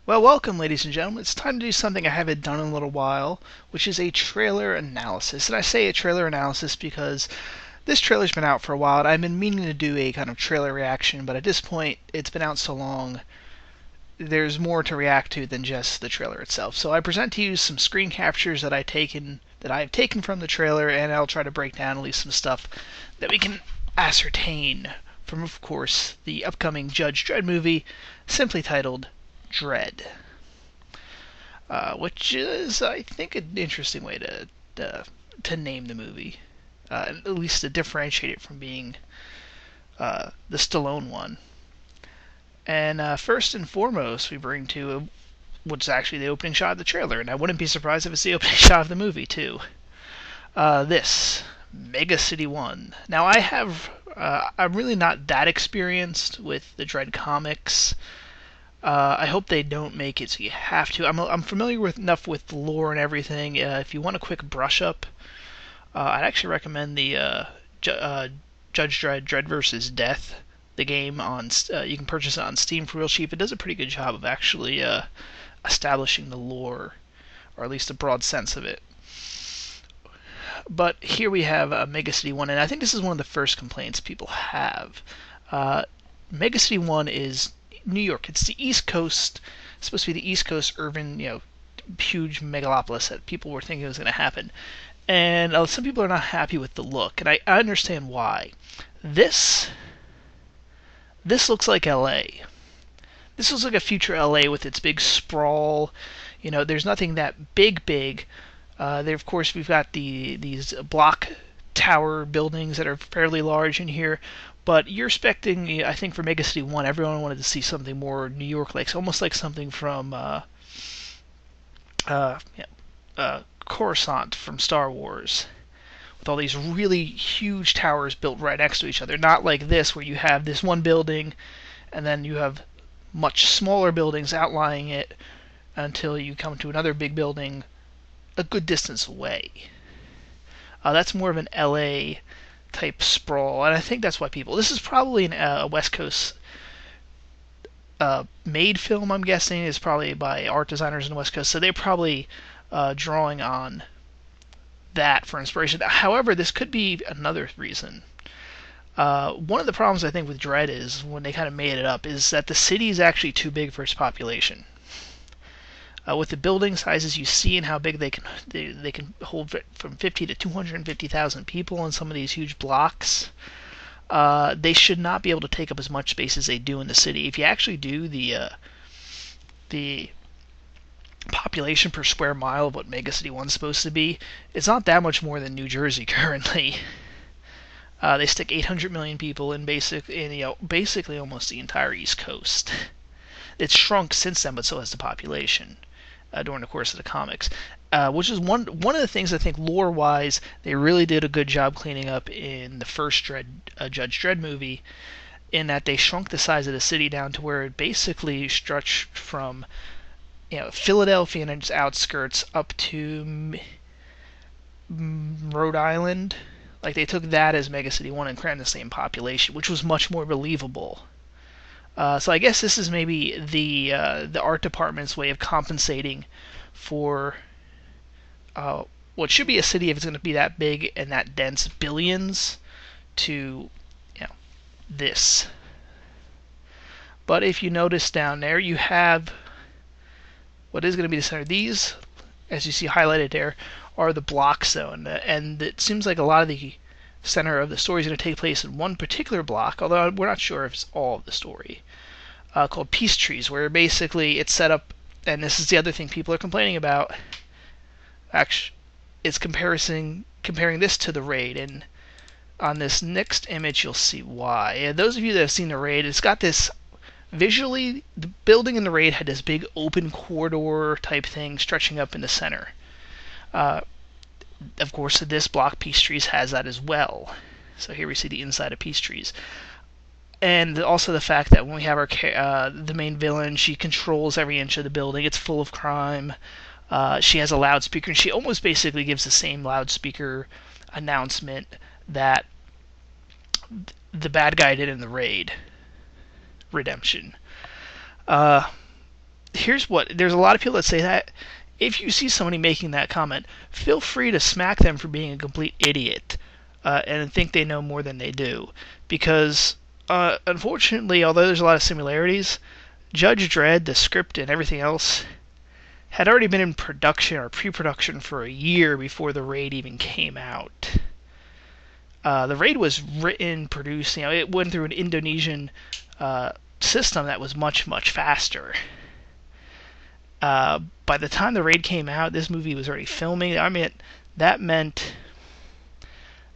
Well, welcome, ladies and gentlemen. It's time to do something I haven't done in a little while, which is a trailer analysis. And I say a trailer analysis because this trailer's been out for a while, and I've been meaning to do a kind of trailer reaction, but at this point, it's been out so long, there's more to react to than just the trailer itself. So I present to you some screen captures that I've taken from the trailer, and I'll try to break down at least some stuff that we can ascertain from, of course, the upcoming Judge Dredd movie, simply titled Dredd, which is, I think, an interesting way to name the movie, at least to differentiate it from being the Stallone one. And first and foremost, we bring to what's actually the opening shot of the trailer, and I wouldn't be surprised if it's the opening shot of the movie too. This Mega City 1. Now I'm really not that experienced with the Dredd comics. I hope they don't make it so you have to. I'm familiar enough with the lore and everything. If you want a quick brush up, I'd actually recommend the Judge Dredd vs. Death, the game on. You can purchase it on Steam for real cheap. It does a pretty good job of actually establishing the lore, or at least a broad sense of it. But here we have Mega City 1, and I think this is one of the first complaints people have. Mega City 1 is New York. It's the East Coast. It's supposed to be the East Coast urban, huge megalopolis that people were thinking was going to happen. And some people are not happy with the look, and I understand why. This looks like LA. This looks like a future LA with its big sprawl. There's nothing that big. There, of course, we've got these block tower buildings that are fairly large in here. But you're expecting, I think, for Mega City 1, everyone wanted to see something more New York-like, almost like something from Coruscant from Star Wars, with all these really huge towers built right next to each other. Not like this, where you have this one building, and then you have much smaller buildings outlying it until you come to another big building a good distance away. That's more of an LA type sprawl, and I think that's why people. This is probably a West Coast made film. I'm guessing is probably by art designers in the West Coast, so they're probably drawing on that for inspiration. However, this could be another reason. One of the problems I think with Dredd is when they kind of made it up is that the city is actually too big for its population. With the building sizes you see and how big they can hold from 50 to 250,000 people in some of these huge blocks, they should not be able to take up as much space as they do in the city. If you actually do the population per square mile of what Mega City 1 is supposed to be, it's not that much more than New Jersey currently. They stick 800 million people in basically almost the entire East Coast. It's shrunk since then, but so has the population during the course of the comics, which is one of the things I think lore-wise they really did a good job cleaning up in the first Judge Dredd movie, in that they shrunk the size of the city down to where it basically stretched from Philadelphia and its outskirts up to Rhode Island. Like they took that as Mega City 1 and crammed the same population, which was much more believable. So I guess this is maybe the art department's way of compensating for what should be a city if it's going to be that big and that dense, billions, to this. But if you notice down there, you have what is going to be the center. These, as you see highlighted there, are the block zone, and it seems like a lot of the center of the story is going to take place in one particular block, although we're not sure if it's all of the story, called Peace Trees, where basically it's set up, and this is the other thing people are complaining about, actually, it's comparing this to the Raid, and on this next image you'll see why. And those of you that have seen the Raid, it's got this, visually, the building in the Raid had this big open corridor type thing stretching up in the center. Of course, this block, Peace Trees, has that as well. So here we see the inside of Peace Trees. And also the fact that when we have the main villain, she controls every inch of the building. It's full of crime. She has a loudspeaker, and she almost basically gives the same loudspeaker announcement that the bad guy did in the Raid. Redemption. here's what, there's a lot of people that say that. If you see somebody making that comment, feel free to smack them for being a complete idiot and think they know more than they do. Because, unfortunately, although there's a lot of similarities, Judge Dredd, the script, and everything else had already been in production or pre-production for a year before the Raid even came out. The Raid was written, produced, it went through an Indonesian system that was much, much faster. By the time the Raid came out, this movie was already filming. I mean, that meant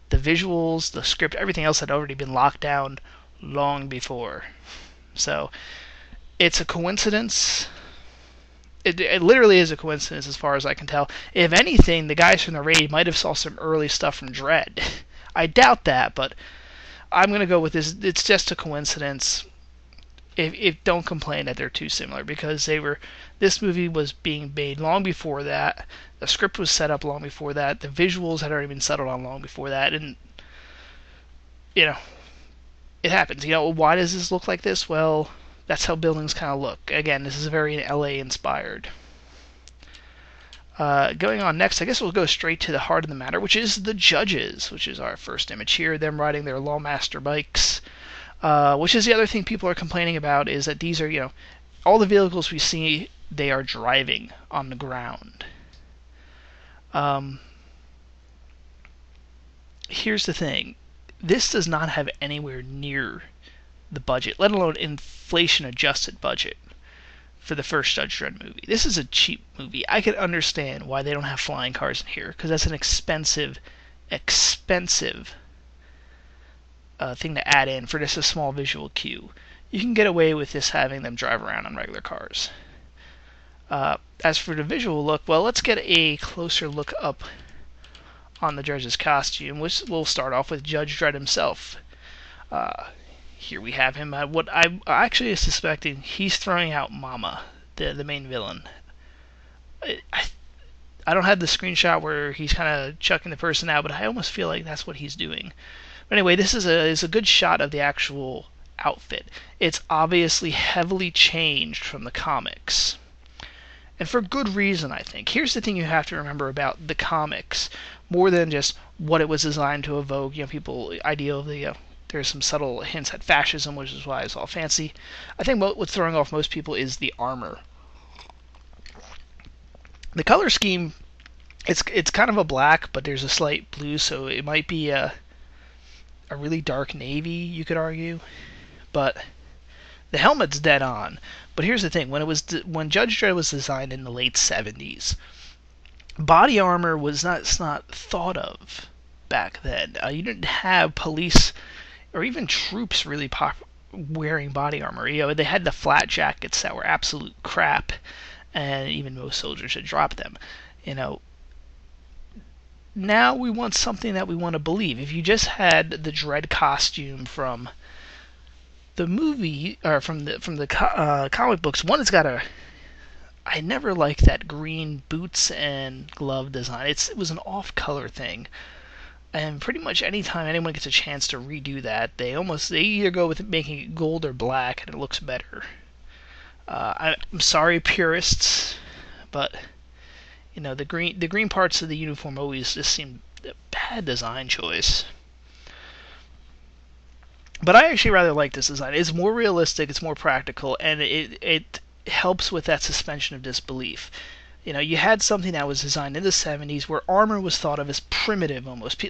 the visuals, the script, everything else had already been locked down long before. So, it's a coincidence. It literally is a coincidence as far as I can tell. If anything, the guys from the Raid might have saw some early stuff from Dredd. I doubt that, but I'm going to go with this. It's just a coincidence. If don't complain that they're too similar, because this movie was being made long before that. The script was set up long before that. The visuals had already been settled on long before that, and it happens. Why does this look like this? Well, that's how buildings kind of look. Again, this is very LA inspired. Going on next, I guess we'll go straight to the heart of the matter, which is the judges, which is our first image here. Them riding their Lawmaster bikes. Which is the other thing people are complaining about, is that these are, all the vehicles we see, they are driving on the ground. Here's the thing. This does not have anywhere near the budget, let alone inflation-adjusted budget, for the first Judge Dredd movie. This is a cheap movie. I can understand why they don't have flying cars in here, because that's an expensive thing to add in for just a small visual cue. You can get away with this having them drive around on regular cars. As for the visual look, well, let's get a closer look up on the judge's costume, which we'll start off with Judge Dredd himself. Here we have him. What I'm actually suspecting, he's throwing out Mama, the main villain. I don't have the screenshot where he's kind of chucking the person out, but I almost feel like that's what he's doing. But anyway, this is a good shot of the actual outfit. It's obviously heavily changed from the comics. And for good reason, I think. Here's the thing you have to remember about the comics, more than just what it was designed to evoke. People idea of there's some subtle hints at fascism, which is why it's all fancy. I think what's throwing off most people is the armor. The color scheme, it's kind of a black, but there's a slight blue, so it might be a really dark navy, you could argue. But the helmet's dead on. But here's the thing: when Judge Dredd was designed in the late 70s, body armor was not thought of back then. You didn't have police or even troops really wearing body armor. They had the flat jackets that were absolute crap, and even most soldiers had dropped them. Now we want something that we want to believe. If you just had the Dredd costume from the movie, or from the comic books, one has got I never liked that green boots and glove design. It was an off-color thing. And pretty much anytime anyone gets a chance to redo that, they either go with making it gold or black, and it looks better. I'm sorry, purists, but the green parts of the uniform always just seem a bad design choice. But I actually rather like this design. It's more realistic, it's more practical, and it helps with that suspension of disbelief. You had something that was designed in the 70s where armor was thought of as primitive almost.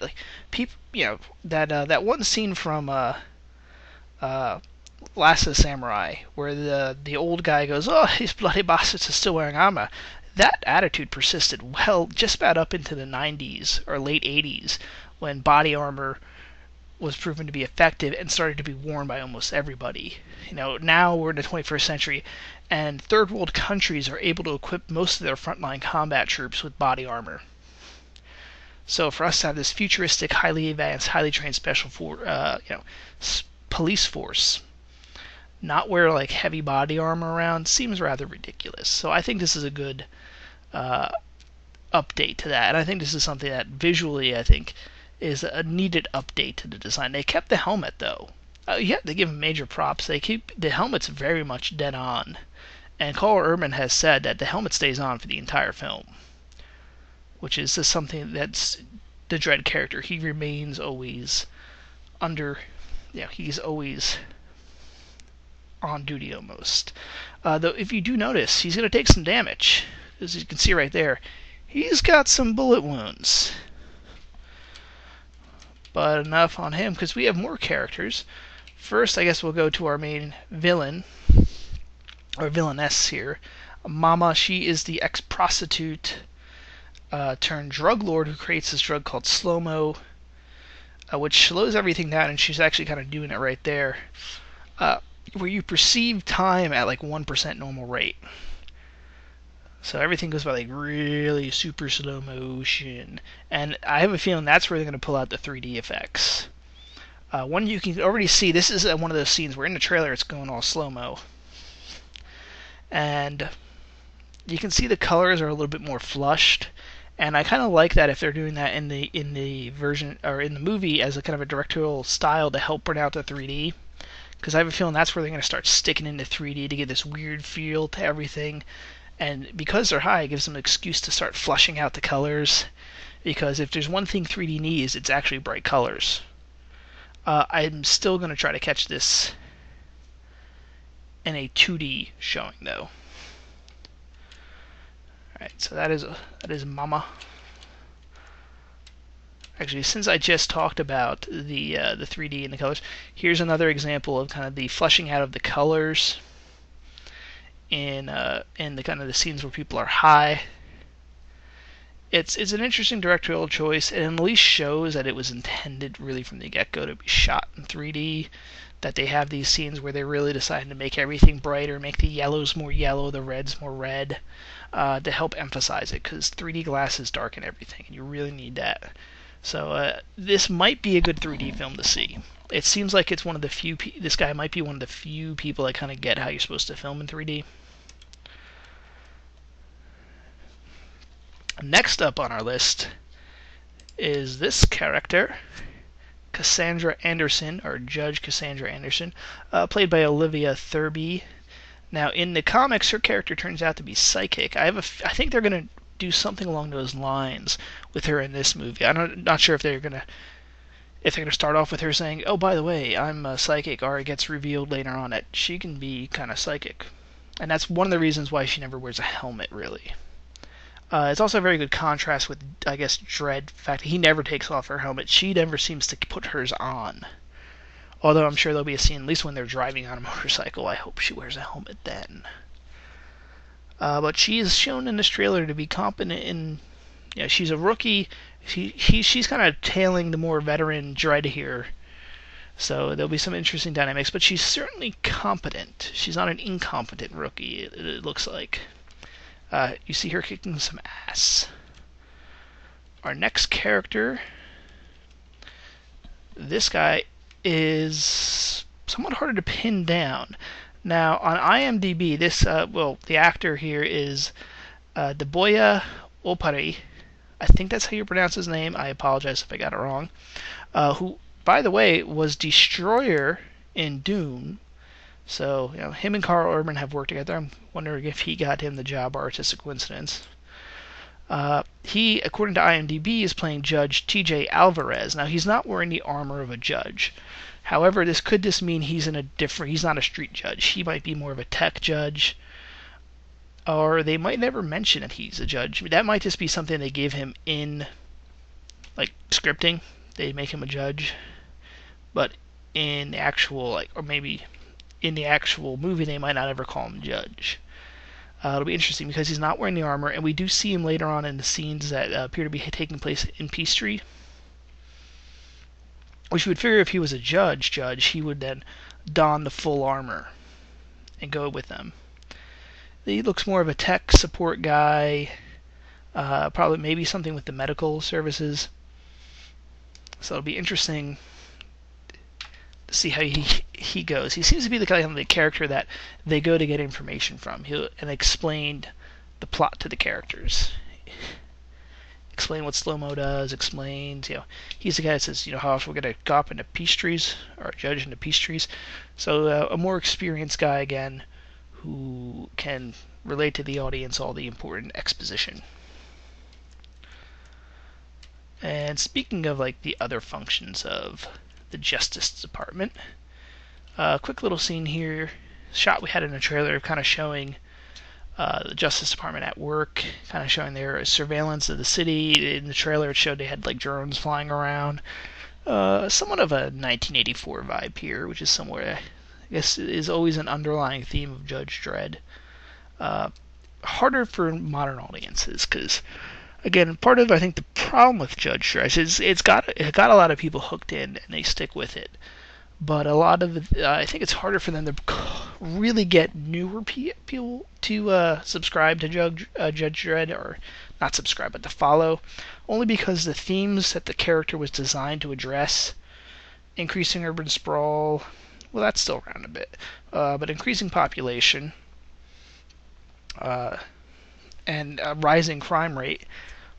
That one scene from Last of the Samurai where the old guy goes, "Oh, these bloody bastards are still wearing armor." That attitude persisted just about up into the 90s or late 80s, when body armor was proven to be effective and started to be worn by almost everybody. Now we're in the 21st century, and third world countries are able to equip most of their frontline combat troops with body armor. So for us to have this futuristic, highly advanced, highly trained special police force not wear heavy body armor around seems rather ridiculous. So I think this is a good update to that, and I think this is something that visually I think is a needed update to the design. They kept the helmet though. They give them major props. They keep the helmet's very much dead on, And Carl Urban has said that the helmet stays on for the entire film, which is just something that's the Dredd character. He remains always under, he's always on duty almost. Though if you do notice, he's going to take some damage. As you can see right there, he's got some bullet wounds. But enough on him, because we have more characters. First, I guess we'll go to our main villain, or villainess here. Mama, she is the ex-prostitute turned drug lord who creates this drug called Slow-Mo, which slows everything down, and she's actually kind of doing it right there, where you perceive time at like 1% normal rate. So everything goes by like really super slow motion, and I have a feeling that's where they're going to pull out the 3D effects. One you can already see, this is one of those scenes where in the trailer it's going all slow-mo. And you can see the colors are a little bit more flushed, and I kind of like that if they're doing that in the version or in the movie as a kind of a directorial style to help bring out the 3D, because I have a feeling that's where they're going to start sticking into 3D to get this weird feel to everything. And because they're high, it gives them an excuse to start flushing out the colors, because if there's one thing 3D needs, it's actually bright colors. I'm still going to try to catch this in a 2D showing, though. Alright, so that is Mama. Actually, since I just talked about the 3D and the colors, here's another example of kind of the flushing out of the colors in the kind of the scenes where people are high. It's an interesting directorial choice, and at least shows that it was intended really from the get-go to be shot in 3D. That they have these scenes where they're really deciding to make everything brighter, make the yellows more yellow, the reds more red, to help emphasize it, because 3D glasses darken everything, and you really need that. So this might be a good 3D film to see. It seems like it's one of the few. This guy might be one of the few people that kind of get how you're supposed to film in 3D. Next up on our list is this character, Cassandra Anderson, or Judge Cassandra Anderson, played by Olivia Thirlby. Now, in the comics, her character turns out to be psychic. I think they're going to do something along those lines with her in this movie. I'm not sure if they're going to start off with her saying, "Oh, by the way, I'm a psychic," or it gets revealed later on that she can be kind of psychic, and that's one of the reasons why she never wears a helmet, really. It's also a very good contrast with, I guess, Dredd. The fact that he never takes off her helmet. She never seems to put hers on. Although I'm sure there'll be a scene, at least when they're driving on a motorcycle, I hope she wears a helmet then. But she is shown in this trailer to be competent in... she's a rookie. She's kind of tailing the more veteran Dredd here. So there'll be some interesting dynamics. But she's certainly competent. She's not an incompetent rookie, it looks like. You see her kicking some ass. Our next character, this guy is somewhat harder to pin down. Now, on IMDb, the actor here is Deboya Opari. I think that's how you pronounce his name. I apologize if I got it wrong. Who, by the way, was Destroyer in Dune. So, him and Carl Urban have worked together. I'm wondering if he got him the job or it's just a coincidence. He, according to IMDb, is playing Judge T.J. Alvarez. Now, he's not wearing the armor of a judge. However, this could just mean he's not a street judge. He might be more of a tech judge. Or they might never mention that he's a judge. That might just be something they give him in, like, scripting. They make him a judge. But in the actual, or maybe in the actual movie, they might not ever call him judge. It'll be interesting because he's not wearing the armor, and we do see him later on in the scenes that appear to be taking place in Peachtree. Which you would figure if he was a judge, he would then don the full armor and go with them. He looks more of a tech support guy, probably maybe something with the medical services. So it'll be interesting to see how he goes. He seems to be the kind of the character that they go to get information from. And explain the plot to the characters. Explain what Slow-Mo does. Explains, he's the guy that says, how else we're going to go up into Peachtrees, or a judge into Peachtrees. So a more experienced guy again, who can relate to the audience all the important exposition. And speaking of like the other functions of the Justice Department, a quick little scene here, shot we had in a trailer, kind of showing the Justice Department at work, kind of showing their surveillance of the city. In the trailer, it showed they had like drones flying around. Somewhat of a 1984 vibe here, which is somewhere, I guess, is always an underlying theme of Judge Dredd. Harder for modern audiences because, again, part of I think the problem with Judge Dredd is it got a lot of people hooked in and they stick with it. But a lot of it, I think it's harder for them to really get newer people to subscribe to Judge Dredd, or not subscribe, but to follow, only because the themes that the character was designed to address, increasing urban sprawl, well, that's still around a bit, but increasing population and a rising crime rate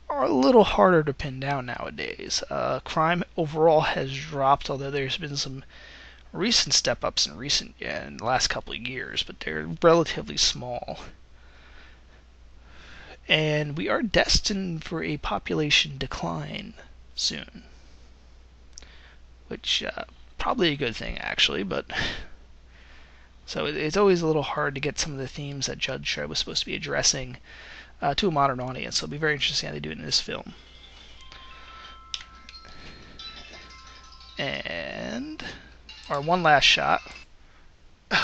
are a little harder to pin down nowadays. Crime overall has dropped, although there's been some recent step-ups in the last couple of years, but they're relatively small. And we are destined for a population decline soon, which probably a good thing actually, but so it's always a little hard to get some of the themes that Judge Dredd was supposed to be addressing to a modern audience. So it'll be very interesting how they do it in this film. And our one last shot.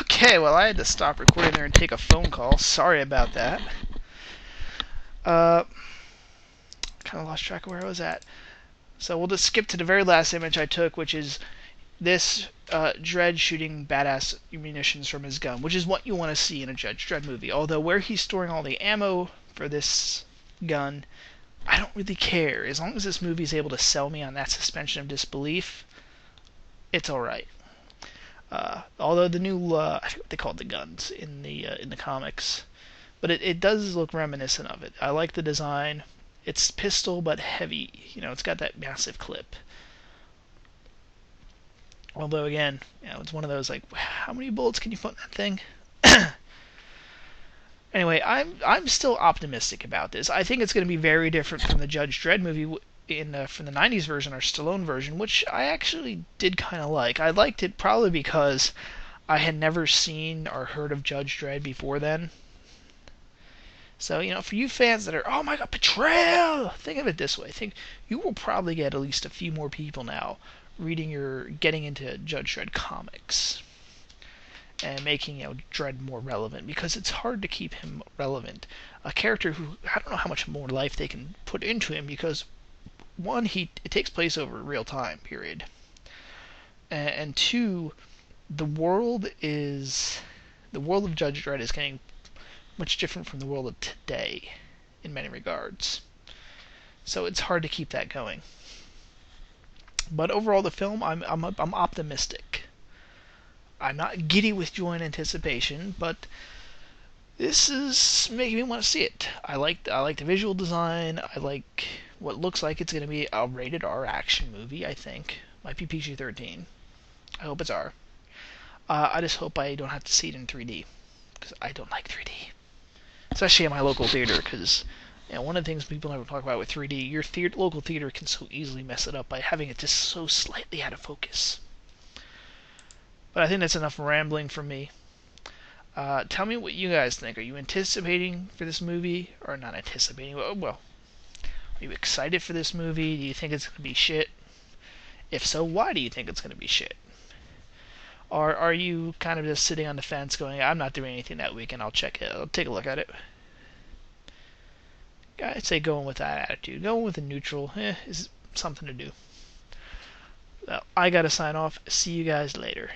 Okay, well, I had to stop recording there and take a phone call. Sorry about that. Kind of lost track of where I was at. So we'll just skip to the very last image I took, which is this Dredd shooting badass munitions from his gun, which is what you want to see in a Judge Dredd movie. Although where he's storing all the ammo for this gun, I don't really care. As long as this movie is able to sell me on that suspension of disbelief, it's alright. Although the new, I forget what they called the guns in the comics, but it does look reminiscent of it. I like the design. It's pistol but heavy. You know, it's got that massive clip. Although again, you know, it's one of those like, how many bullets can you put in that thing? Anyway, I'm still optimistic about this. I think it's going to be very different from the Judge Dredd movie from the 90s version or Stallone version, which I actually did kind of like. I liked it probably because I had never seen or heard of Judge Dredd before then. So, you know, for you fans that are, oh my god, betrayal! Think of it this way. Think you will probably get at least a few more people now getting into Judge Dredd comics and making, you know, Dredd more relevant, because it's hard to keep him relevant. A character who, I don't know how much more life they can put into him, because one, it takes place over real time, period. And two, the world of Judge Dredd is getting much different from the world of today in many regards. So it's hard to keep that going. But overall, the film, I'm optimistic. I'm not giddy with joy and anticipation, but this is making me want to see it. I like the visual design. I like what looks like it's going to be a rated R action movie, I think. Might be PG-13. I hope it's R. I just hope I don't have to see it in 3D, because I don't like 3D. Especially at my local theater, because, you know, one of the things people never talk about with 3D, your local theater can so easily mess it up by having it just so slightly out of focus. But I think that's enough rambling from me. Tell me what you guys think. Are you anticipating for this movie, or not anticipating? Well, are you excited for this movie? Do you think it's going to be shit? If so, why do you think it's going to be shit? Or are you kind of just sitting on the fence going, I'm not doing anything that weekend, I'll check it, I'll take a look at it? I'd say going with that attitude. Going with a neutral, is something to do. Well, I gotta sign off. See you guys later.